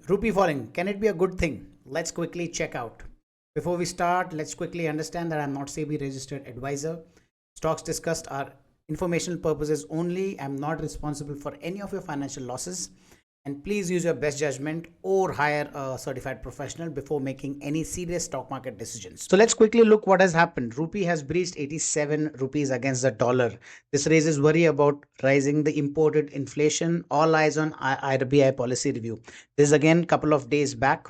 Rupee falling, can it be a good thing? Let's quickly check out. Before we start, let's quickly understand that I'm not SEBI registered advisor. Stocks discussed are informational purposes only. I'm not responsible for any of your financial losses. And please use your best judgment or hire a certified professional before making any serious stock market decisions. So let's quickly look what has happened. Rupee has breached 87 rupees against the dollar. This raises worry about rising the imported inflation. All eyes on RBI policy review. This is again a couple of days back,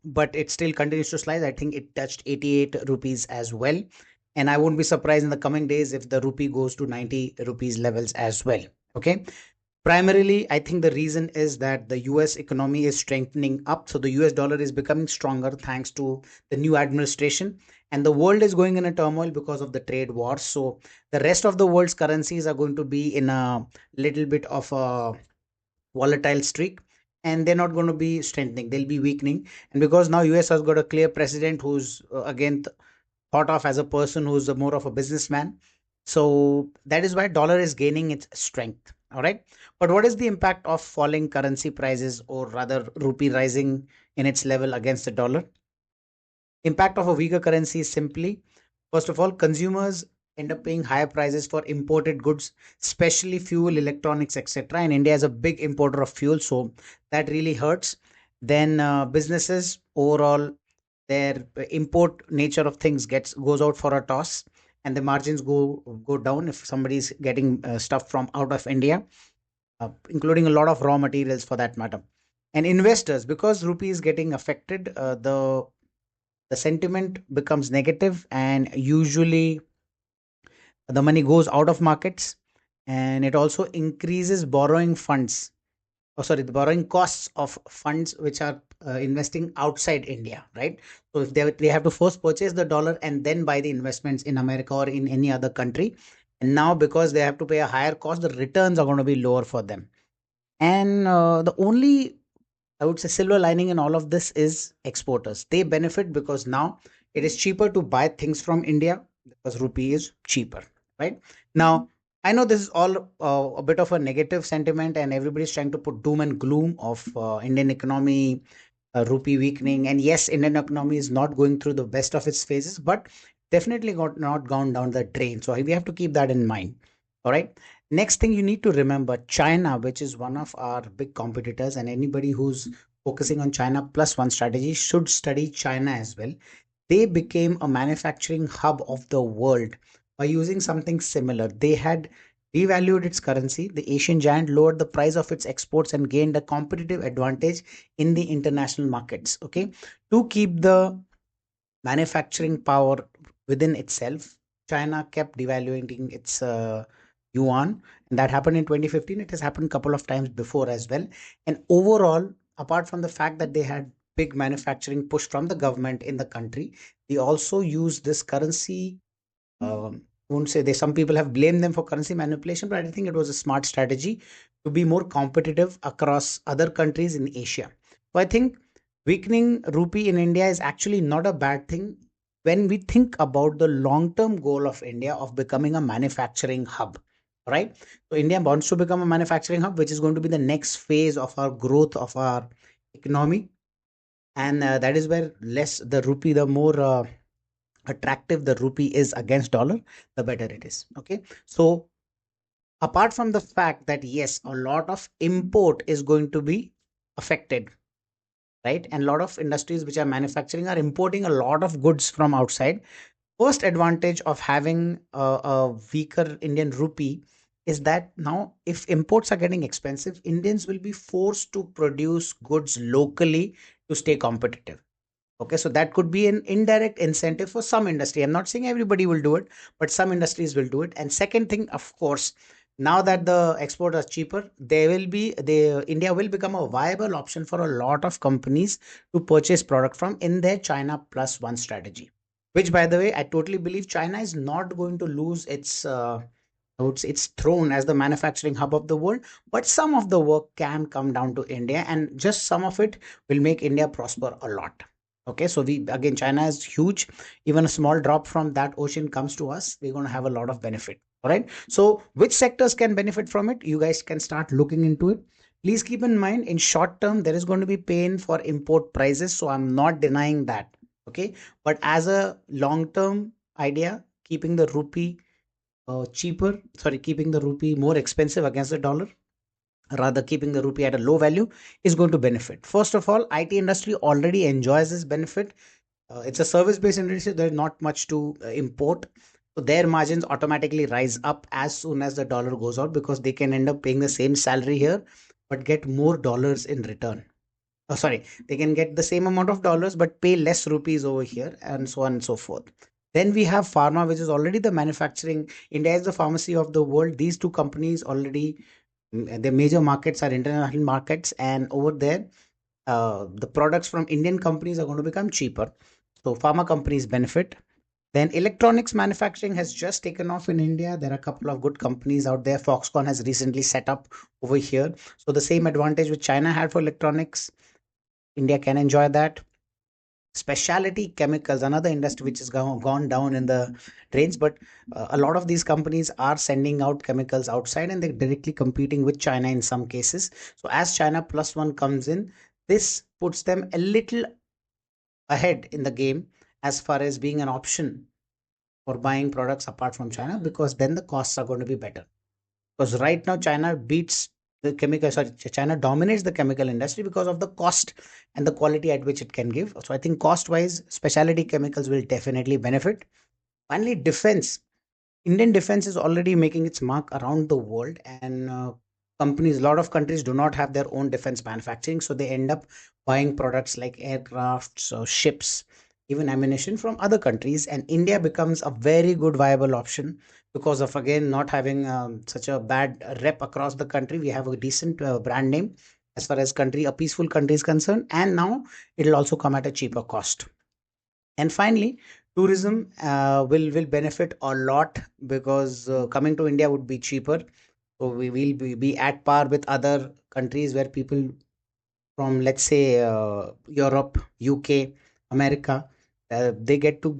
but it still continues to slide. I think it touched 88 rupees as well. And I won't be surprised in the coming days if the rupee goes to 90 rupees levels as well. Okay. Primarily, I think the reason is that the US economy is strengthening up. So the US dollar is becoming stronger thanks to the new administration. And the world is going in a turmoil because of the trade wars. So the rest of the world's currencies are going to be in a little bit of a volatile streak, and they're not going to be strengthening, they'll be weakening. And because now US has got a clear president who's again thought of as a person who's more of a businessman, so that is why dollar is gaining its strength. All right, but what is the impact of falling currency prices, or rather rupee rising in its level against the dollar? Impact of a weaker currency is simply, first of all, consumers end up paying higher prices for imported goods, especially fuel, electronics, etc. And India is a big importer of fuel, so that really hurts. Then businesses overall, their import nature of things goes out for a toss, and the margins go down if somebody is getting stuff from out of India, including a lot of raw materials for that matter. And investors, because rupee is getting affected, the sentiment becomes negative, and usually the money goes out of markets, and it also increases borrowing funds, the borrowing costs of funds which are investing outside India, right? So if they have to first purchase the dollar and then buy the investments in America or in any other country, and now because they have to pay a higher cost, the returns are going to be lower for them. And the only, I would say, silver lining in all of this is exporters. They benefit because now it is cheaper to buy things from India because rupee is cheaper, right? Now, I know this is all a bit of a negative sentiment, and everybody's trying to put doom and gloom of Indian economy, rupee weakening. And yes, Indian economy is not going through the best of its phases, but definitely got not gone down the drain. So we have to keep that in mind. All right. Next thing you need to remember, China, which is one of our big competitors, and anybody who's focusing on China plus one strategy should study China as well. They became a manufacturing hub of the world by using something similar. They had devalued its currency. The Asian giant lowered the price of its exports and gained a competitive advantage in the international markets. Okay, to keep the manufacturing power within itself, China kept devaluing its yuan, and that happened in 2015. It has happened a couple of times before as well. And overall, apart from the fact that they had big manufacturing push from the government in the country, they also use this currency. Won't say they. Some people have blamed them for currency manipulation, but I think it was a smart strategy to be more competitive across other countries in Asia. So I think weakening rupee in India is actually not a bad thing when we think about the long-term goal of India of becoming a manufacturing hub, right? So India wants to become a manufacturing hub, which is going to be the next phase of our growth of our economy, and that is where less the rupee, the more attractive the rupee is against dollar, the better it is. Okay, so apart from the fact that yes, a lot of import is going to be affected, right, and a lot of industries which are manufacturing are importing a lot of goods from outside. First advantage of having a weaker Indian rupee is that now if imports are getting expensive, Indians will be forced to produce goods locally to stay competitive. Okay, so that could be an indirect incentive for some industry. I'm not saying everybody will do it, but some industries will do it. And second thing, of course, now that the exports are cheaper, the India will become a viable option for a lot of companies to purchase product from in their China plus one strategy. Which, by the way, I totally believe China is not going to lose its I would say its throne as the manufacturing hub of the world, but some of the work can come down to India, and just some of it will make India prosper a lot. Okay, so we again, China is huge. Even a small drop from that ocean comes to us, we're going to have a lot of benefit. All right. So which sectors can benefit from it? You guys can start looking into it. Please keep in mind, in short term, there is going to be pain for import prices. So I'm not denying that. Okay. But as a long term idea, keeping the rupee keeping the rupee more expensive against the dollar, rather keeping the rupee at a low value, is going to benefit. First of all, IT industry already enjoys this benefit. It's a service based industry. There's not much to import. So their margins automatically rise up as soon as the dollar goes out, because they can end up paying the same salary here but get more dollars in return. Oh, sorry, they can get the same amount of dollars but pay less rupees over here, and so on and so forth. Then we have pharma, which is already the manufacturing. India is the pharmacy of the world. These two companies already, their major markets are international markets, and over there, the products from Indian companies are going to become cheaper. So pharma companies benefit. Then electronics manufacturing has just taken off in India. There are a couple of good companies out there. Foxconn has recently set up over here. So the same advantage which China had for electronics, India can enjoy that. Specialty chemicals, another industry which has gone down in the drains, but a lot of these companies are sending out chemicals outside, and they're directly competing with China in some cases. So as China plus one comes in, this puts them a little ahead in the game as far as being an option for buying products apart from China, because then the costs are going to be better. Because right now China beats the chemical, sorry, China dominates the chemical industry because of the cost and the quality at which it can give. So I think cost wise, specialty chemicals will definitely benefit. Finally, defense. Indian defense is already making its mark around the world, and companies, a lot of countries do not have their own defense manufacturing, so they end up buying products like aircrafts, ships, even ammunition from other countries, and India becomes a very good viable option because of, again, not having such a bad rep across the country. We have a decent brand name as far as country, a peaceful country is concerned, and now it'll also come at a cheaper cost. And finally, tourism will benefit a lot, because coming to India would be cheaper. So we will be at par with other countries where people from, let's say, Europe, UK, America, they get to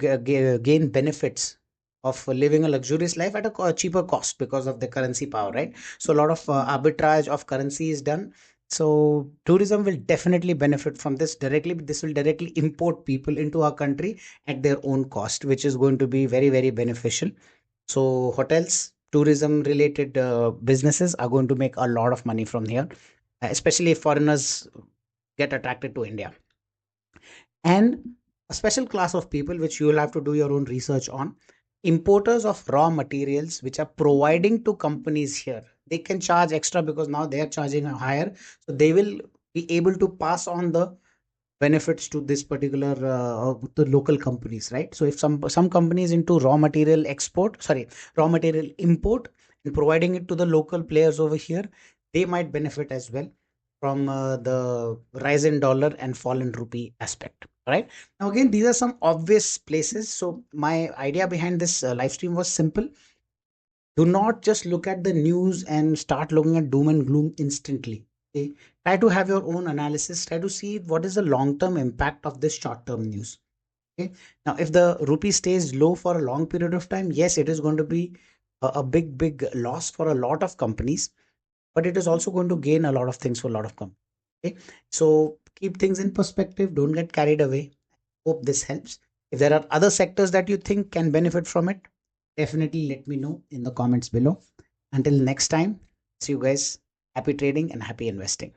gain benefits of living a luxurious life at a cheaper cost because of the currency power, right? So a lot of arbitrage of currency is done. So tourism will definitely benefit from this directly. This will directly import people into our country at their own cost, which is going to be very, very beneficial. So hotels, tourism related businesses are going to make a lot of money from here, especially if foreigners get attracted to India. And a special class of people which you will have to do your own research on, importers of raw materials which are providing to companies here. They can charge extra because now they are charging a higher, so they will be able to pass on the benefits to this particular the local companies, right? So if some companies into raw material export, sorry, raw material import, and providing it to the local players over here, they might benefit as well from the rise in dollar and fall in rupee aspect, right? Now again, these are some obvious places. So my idea behind this live stream was simple. Do not just look at the news and start looking at doom and gloom instantly. Okay? Try to have your own analysis. Try to see what is the long term impact of this short term news. Okay. Now, if the rupee stays low for a long period of time, yes, it is going to be a big, big loss for a lot of companies, but it is also going to gain a lot of things for a lot of companies. Okay. So keep things in perspective. Don't get carried away. Hope this helps. If there are other sectors that you think can benefit from it, definitely let me know in the comments below. Until next time, see you guys. Happy trading and happy investing.